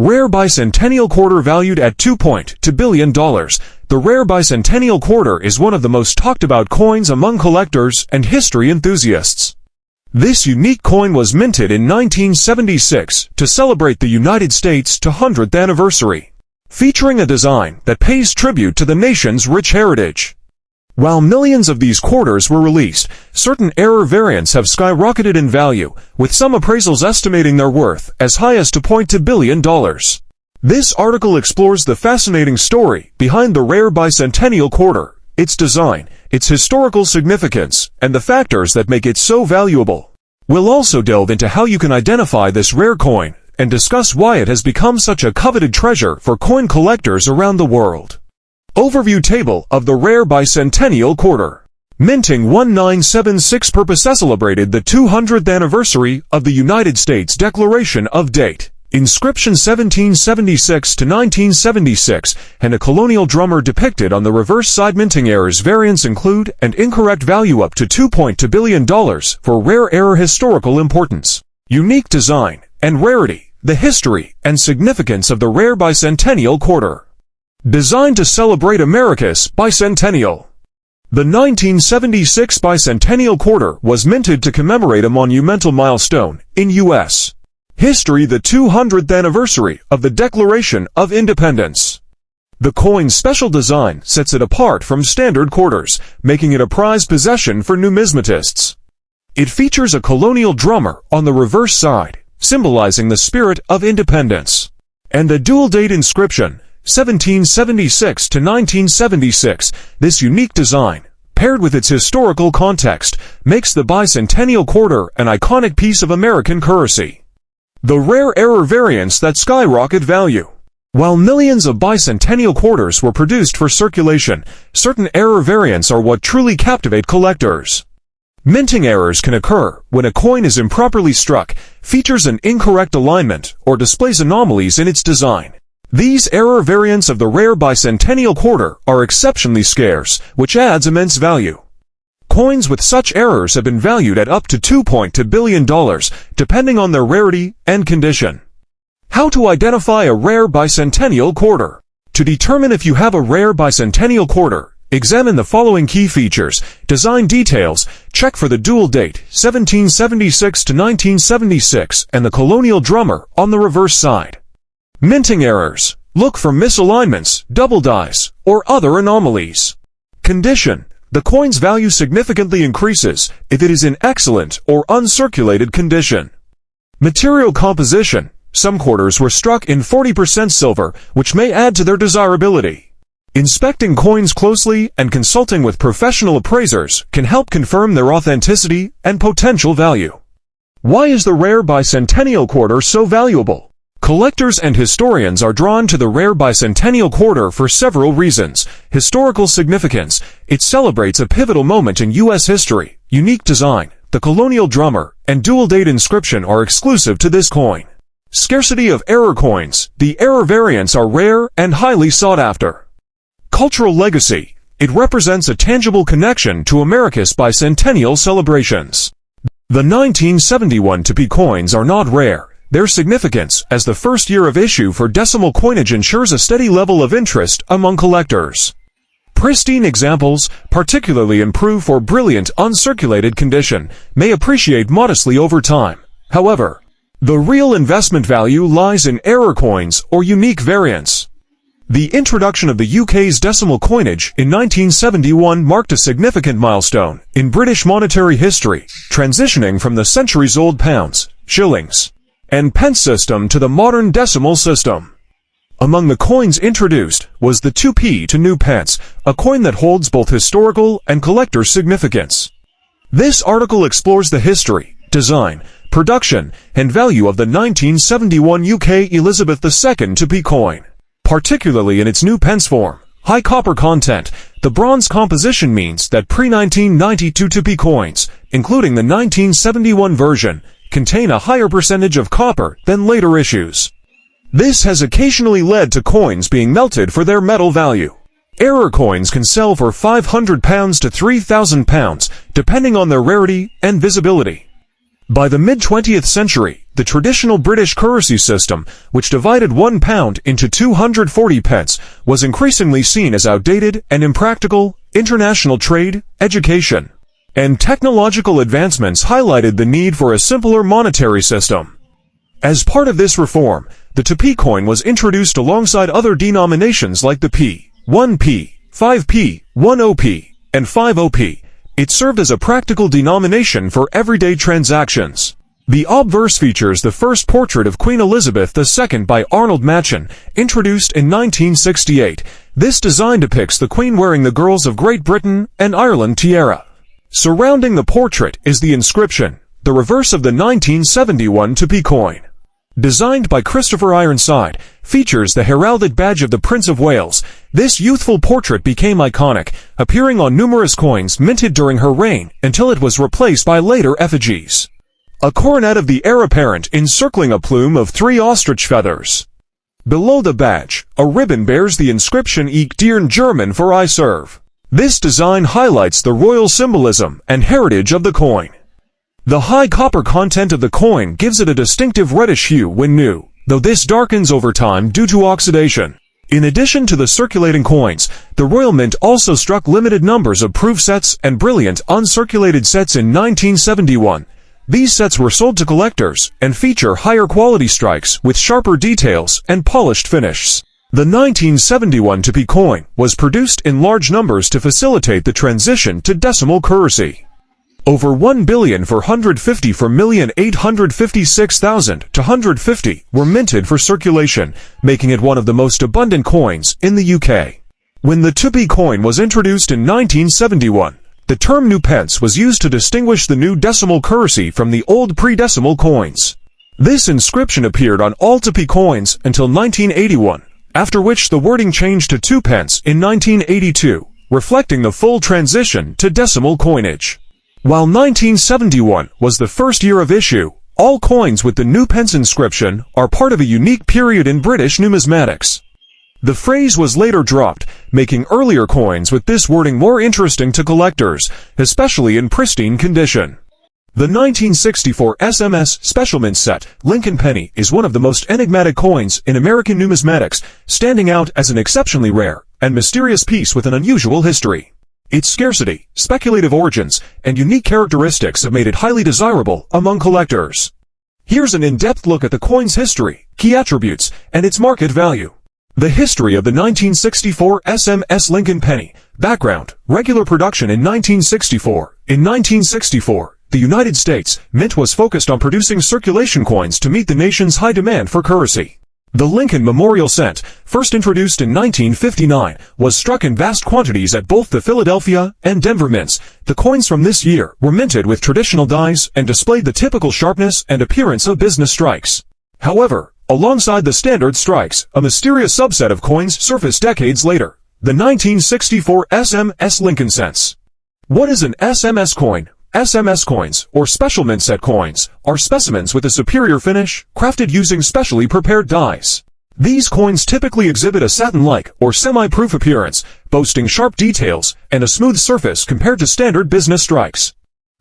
Rare bicentennial quarter valued at $2.2 billion. The rare bicentennial quarter is one of the most talked about coins among collectors and history enthusiasts. This unique coin was minted in 1976 to celebrate the United States' 200th anniversary, featuring a design that pays tribute to the nation's rich heritage. While millions of these quarters were released, certain error variants have skyrocketed in value, with some appraisals estimating their worth as high as $2.2 billion. This article explores the fascinating story behind the rare bicentennial quarter, its design, its historical significance, and the factors that make it so valuable. We'll also delve into how you can identify this rare coin and discuss why it has become such a coveted treasure for coin collectors around the world. Overview table of the rare bicentennial quarter. Minting 1976 purpose celebrated the 200th anniversary of the United States Declaration of Date. Inscription 1776 to 1976, and a colonial drummer depicted on the reverse side. Minting errors variants include an incorrect value up to $2.2 billion for rare error. Historical importance, unique design, and rarity. The history and significance of the rare bicentennial quarter. Designed to celebrate America's bicentennial. The 1976 bicentennial quarter was minted to commemorate a monumental milestone in U.S. history, the 200th anniversary of the Declaration of Independence. The coin's special design sets it apart from standard quarters, making it a prized possession for numismatists. It features a colonial drummer on the reverse side, symbolizing the spirit of independence, and the dual-date inscription, 1776 to 1976. This unique design, paired with its historical context, makes the bicentennial quarter an iconic piece of American currency. The rare error variants that skyrocket value. While millions of bicentennial quarters were produced for circulation, certain error variants are what truly captivate collectors. Minting errors can occur when a coin is improperly struck, features an incorrect alignment, or displays anomalies in its design. These error variants of the rare bicentennial quarter are exceptionally scarce, which adds immense value. Coins with such errors have been valued at up to $2.2 billion, depending on their rarity and condition. How to identify a rare bicentennial quarter? To determine if you have a rare bicentennial quarter, examine the following key features. Design details. Check for the dual date, 1776 to 1976, and the colonial drummer on the reverse side. Minting errors. Look for misalignments, double dies, or other anomalies. Condition. The coin's value significantly increases if it is in excellent or uncirculated condition. Material composition. Some quarters were struck in 40% silver, which may add to their desirability. Inspecting coins closely and consulting with professional appraisers can help confirm their authenticity and potential value. Why is the rare bicentennial quarter so valuable? Collectors and historians are drawn to the rare bicentennial quarter for several reasons. Historical significance. It celebrates a pivotal moment in U.S. history. Unique design. The colonial drummer and dual-date inscription are exclusive to this coin. Scarcity of error coins. The error variants are rare and highly sought after. Cultural legacy. It represents a tangible connection to America's bicentennial celebrations. The 1971 2p coins are not rare. Their significance as the first year of issue for decimal coinage ensures a steady level of interest among collectors. Pristine examples, particularly in proof or brilliant uncirculated condition, may appreciate modestly over time. However, the real investment value lies in error coins or unique variants. The introduction of the UK's decimal coinage in 1971 marked a significant milestone in British monetary history, transitioning from the centuries-old pounds, shillings, and pence system to the modern decimal system. Among the coins introduced was the 2p to new pence, a coin that holds both historical and collector significance. This article explores the history, design, production, and value of the 1971 UK Elizabeth II 2p coin. Particularly in its new pence form, high copper content, the bronze composition means that pre-1992 2p coins, including the 1971 version, contain a higher percentage of copper than later issues. This has occasionally led to coins being melted for their metal value. Error coins can sell for £500 to £3,000, depending on their rarity and visibility. By the mid-20th century, the traditional British currency system, which divided £1 into 240 pence, was increasingly seen as outdated and impractical. International trade, education, and technological advancements highlighted the need for a simpler monetary system. As part of this reform, the 2p coin was introduced alongside other denominations like the p, 1p, 5p, 10p, and 50p. It served as a practical denomination for everyday transactions. The obverse features the first portrait of Queen Elizabeth II by Arnold Machen, introduced in 1968. This design depicts the Queen wearing the Girls of Great Britain and Ireland tiara. Surrounding the portrait is the inscription, the reverse of the 1971 2p coin. Designed by Christopher Ironside, features the heraldic badge of the Prince of Wales. This youthful portrait became iconic, appearing on numerous coins minted during her reign until it was replaced by later effigies. A coronet of the heir apparent encircling a plume of 3 ostrich feathers. Below the badge, a ribbon bears the inscription Ich diene German for I serve. This design highlights the royal symbolism and heritage of the coin. The high copper content of the coin gives it a distinctive reddish hue when new, though this darkens over time due to oxidation. In addition to the circulating coins, the Royal Mint also struck limited numbers of proof sets and brilliant uncirculated sets in 1971. These sets were sold to collectors and feature higher quality strikes with sharper details and polished finishes. The 1971 2p coin was produced in large numbers to facilitate the transition to decimal currency. Over 1 billion for 150 for 1,856,000 to 150 were minted for circulation, making it one of the most abundant coins in the UK. When the 2p coin was introduced in 1971, the term new pence was used to distinguish the new decimal currency from the old pre-decimal coins. This inscription appeared on all 2p coins until 1981, after which the wording changed to 2 pence in 1982, reflecting the full transition to decimal coinage. While 1971 was the first year of issue, all coins with the new pence inscription are part of a unique period in British numismatics. The phrase was later dropped, making earlier coins with this wording more interesting to collectors, especially in pristine condition. The 1964 SMS Special Mint Set, Lincoln Penny, is one of the most enigmatic coins in American numismatics, standing out as an exceptionally rare and mysterious piece with an unusual history. Its scarcity, speculative origins, and unique characteristics have made it highly desirable among collectors. Here's an in-depth look at the coin's history, key attributes, and its market value. The history of the 1964 SMS Lincoln Penny. Background: regular production in 1964. In 1964, the United States Mint was focused on producing circulation coins to meet the nation's high demand for currency. The Lincoln Memorial Cent, first introduced in 1959, was struck in vast quantities at both the Philadelphia and Denver mints. The coins from this year were minted with traditional dies and displayed the typical sharpness and appearance of business strikes. However, alongside the standard strikes, a mysterious subset of coins surfaced decades later: the 1964 SMS Lincoln Cents. What is an SMS coin? SMS coins, or special mint set coins, are specimens with a superior finish, crafted using specially prepared dies. These coins typically exhibit a satin-like or semi-proof appearance, boasting sharp details and a smooth surface compared to standard business strikes.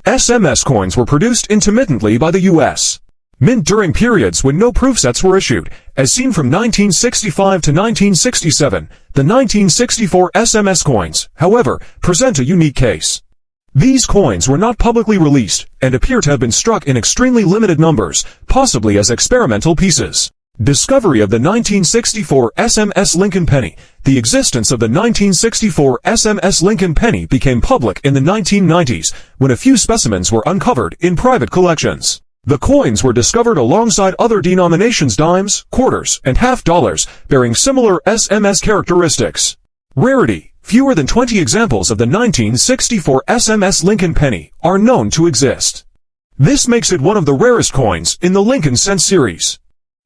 SMS coins were produced intermittently by the U.S. Mint during periods when no proof sets were issued, as seen from 1965 to 1967. The 1964 SMS coins, however, present a unique case. These coins were not publicly released and appear to have been struck in extremely limited numbers, possibly as experimental pieces. Discovery of the 1964 SMS Lincoln Penny. The existence of the 1964 SMS Lincoln Penny became public in the 1990s, when a few specimens were uncovered in private collections. The coins were discovered alongside other denominations' dimes, quarters, and half dollars, bearing similar SMS characteristics. Rarity. Fewer than 20 examples of the 1964 SMS Lincoln Penny are known to exist. This makes it one of the rarest coins in the Lincoln Cent series.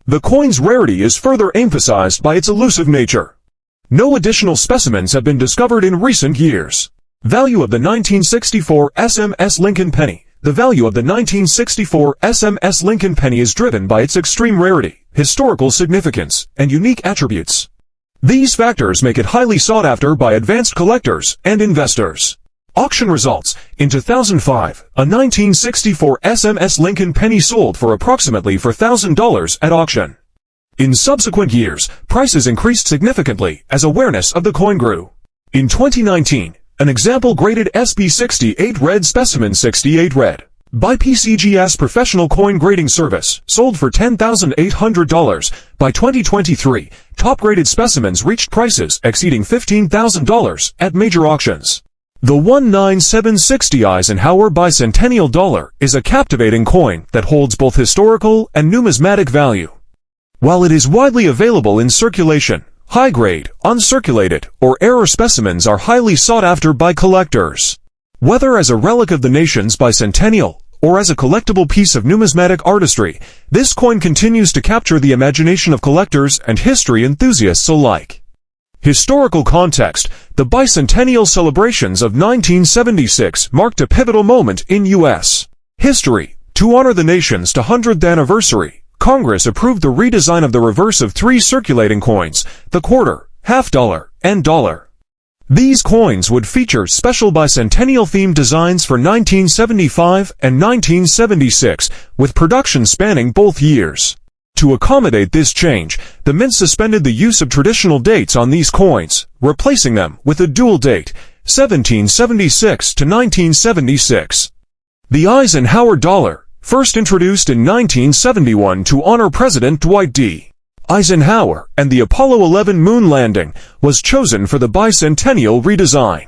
The coin's rarity is further emphasized by its elusive nature. No additional specimens have been discovered in recent years. Value of the 1964 SMS Lincoln Penny. The value of the 1964 SMS Lincoln Penny is driven by its extreme rarity, historical significance, and unique attributes. These factors make it highly sought after by advanced collectors and investors. Auction results. In 2005, a 1964 SMS Lincoln penny sold for approximately $4,000 at auction. In subsequent years, prices increased significantly as awareness of the coin grew. In 2019, an example graded SB68 Red Specimen 68 Red by PCGS Professional Coin Grading Service sold for $10,800. By 2023, top-graded specimens reached prices exceeding $15,000 at major auctions. The 19760 Eisenhower Bicentennial Dollar is a captivating coin that holds both historical and numismatic value. While it is widely available in circulation, high-grade, uncirculated, or error specimens are highly sought after by collectors. Whether as a relic of the nation's bicentennial or as a collectible piece of numismatic artistry, this coin continues to capture the imagination of collectors and history enthusiasts alike. Historical context. The bicentennial celebrations of 1976 marked a pivotal moment in U.S. history. To honor the nation's 200th anniversary, Congress approved the redesign of the reverse of three circulating coins, the quarter, half dollar, and dollar. These coins would feature special bicentennial-themed designs for 1975 and 1976, with production spanning both years. To accommodate this change, the Mint suspended the use of traditional dates on these coins, replacing them with a dual date, 1776 to 1976. The Eisenhower dollar, first introduced in 1971 to honor President Dwight D. Eisenhower, and the Apollo 11 moon landing, was chosen for the bicentennial redesign.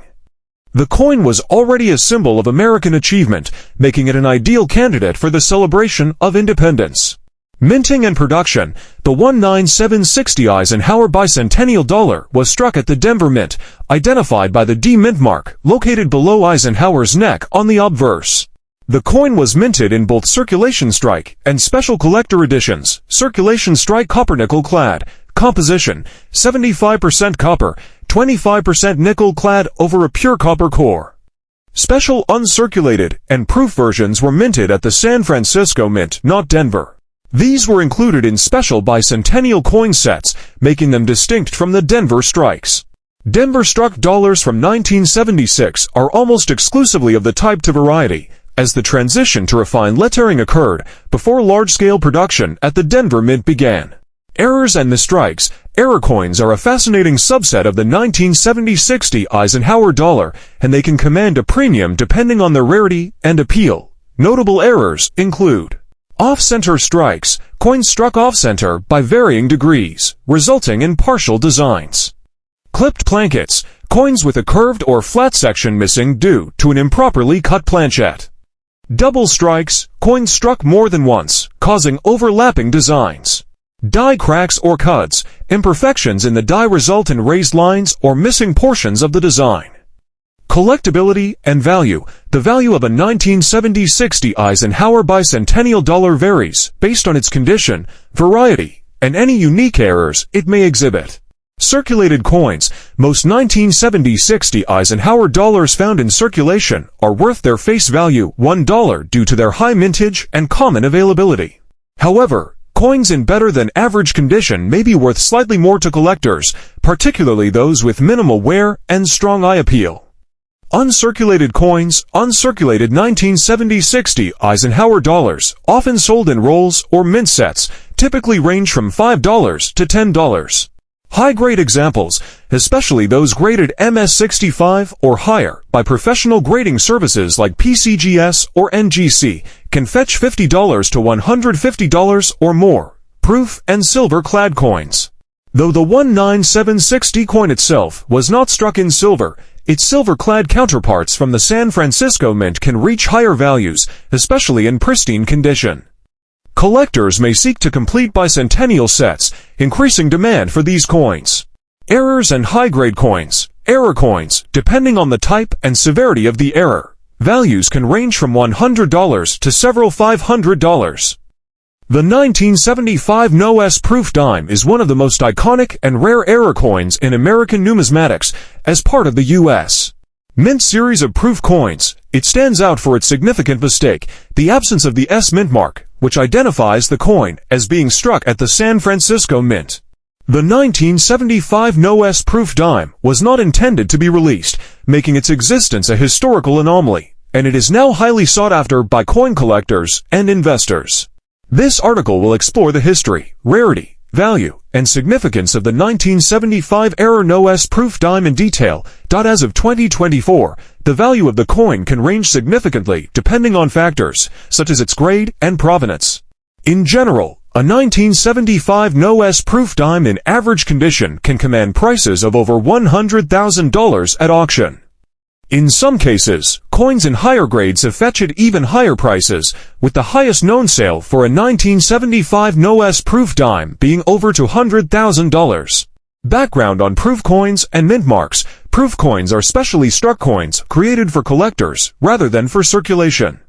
The coin was already a symbol of American achievement, making it an ideal candidate for the celebration of independence. Minting and production. The 19760 Eisenhower Bicentennial Dollar was struck at the Denver Mint, identified by the D Mint mark, located below Eisenhower's neck on the obverse. The coin was minted in both Circulation Strike and Special Collector Editions. Circulation Strike copper-nickel clad. Composition: 75% copper, 25% nickel clad over a pure copper core. Special uncirculated and proof versions were minted at the San Francisco Mint, not Denver. These were included in special bicentennial coin sets, making them distinct from the Denver strikes. Denver struck dollars from 1976 are almost exclusively of the type to variety, as the transition to refined lettering occurred before large-scale production at the Denver Mint began. Errors and the strikes. Error coins are a fascinating subset of the 1970-60 Eisenhower dollar, and they can command a premium depending on their rarity and appeal. Notable errors include off-center strikes, coins struck off-center by varying degrees, resulting in partial designs. Clipped plankets, coins with a curved or flat section missing due to an improperly cut planchet. Double strikes, coins struck more than once, causing overlapping designs. Die cracks or cuts, imperfections in the die result in raised lines or missing portions of the design. Collectability and value. The value of a 1970-60 Eisenhower Bicentennial Dollar varies based on its condition, variety, and any unique errors it may exhibit. Circulated coins. Most 1970-60 Eisenhower dollars found in circulation are worth their face value, $1, due to their high mintage and common availability. However, coins in better than average condition may be worth slightly more to collectors, particularly those with minimal wear and strong eye appeal. Uncirculated coins. Uncirculated 1970-60 Eisenhower dollars, often sold in rolls or mint sets, typically range from $5 to $10. High-grade examples, especially those graded MS65 or higher by professional grading services like PCGS or NGC, can fetch $50 to $150 or more. Proof and silver-clad coins. Though the 19760 coin itself was not struck in silver, its silver-clad counterparts from the San Francisco Mint can reach higher values, especially in pristine condition. Collectors may seek to complete bicentennial sets, increasing demand for these coins. Errors and high-grade coins. Error coins, depending on the type and severity of the error, values can range from $100 to several $500. The 1975 No-S Proof Dime is one of the most iconic and rare error coins in American numismatics as part of the U.S. Mint series of proof coins. It stands out for its significant mistake, the absence of the S Mint mark, which identifies the coin as being struck at the San Francisco Mint. The 1975 No-S proof dime was not intended to be released, making its existence a historical anomaly, and it is now highly sought after by coin collectors and investors. This article will explore the history, rarity, value, and significance of the 1975 era No-S proof dime in detail. As of 2024, the value of the coin can range significantly depending on factors, such as its grade and provenance. In general, a 1975 No-S proof dime in average condition can command prices of over $100,000 at auction. In some cases, coins in higher grades have fetched even higher prices, with the highest known sale for a 1975 No-S proof dime being over $200,000. Background on proof coins and mint marks. Proof coins are specially struck coins created for collectors rather than for circulation.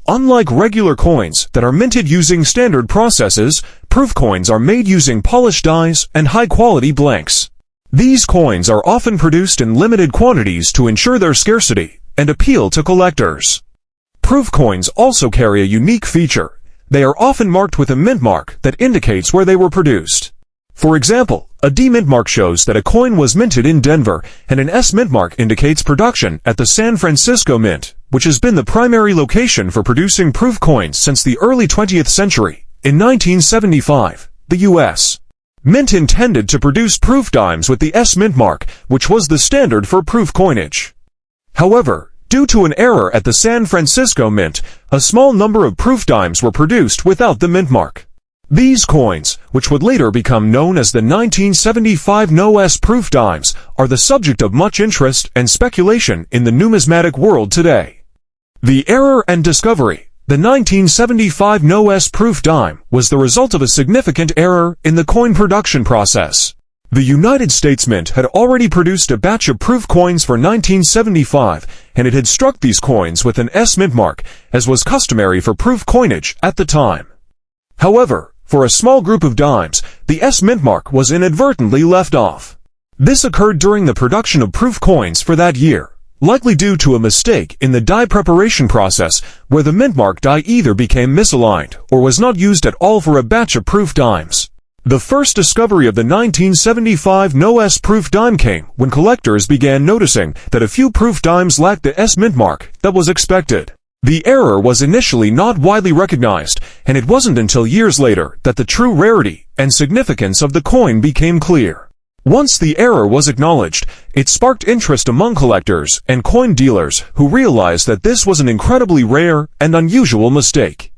Unlike regular coins that are minted using standard processes, proof coins are made using polished dies and high-quality blanks. These coins are often produced in limited quantities to ensure their scarcity and appeal to collectors. Proof coins also carry a unique feature. They are often marked with a mint mark that indicates where they were produced. For example, a D mint mark shows that a coin was minted in Denver, and an S mint mark indicates production at the San Francisco Mint, which has been the primary location for producing proof coins since the early 20th century. In 1975, the U.S. Mint intended to produce proof dimes with the S mint mark, which was the standard for proof coinage. However, due to an error at the San Francisco Mint, a small number of proof dimes were produced without the mint mark. These coins, which would later become known as the 1975 No-S proof dimes, are the subject of much interest and speculation in the numismatic world today. The error and discovery. The 1975 No-S proof dime was the result of a significant error in the coin production process. The United States Mint had already produced a batch of proof coins for 1975, and it had struck these coins with an S mint mark, as was customary for proof coinage at the time. However, for a small group of dimes, the S mint mark was inadvertently left off. This occurred during the production of proof coins for that year, likely due to a mistake in the die preparation process, where the mint mark die either became misaligned or was not used at all for a batch of proof dimes. The first discovery of the 1975 No-S proof dime came when collectors began noticing that a few proof dimes lacked the S mint mark that was expected. The error was initially not widely recognized, and it wasn't until years later that the true rarity and significance of the coin became clear. Once the error was acknowledged, it sparked interest among collectors and coin dealers who realized that this was an incredibly rare and unusual mistake.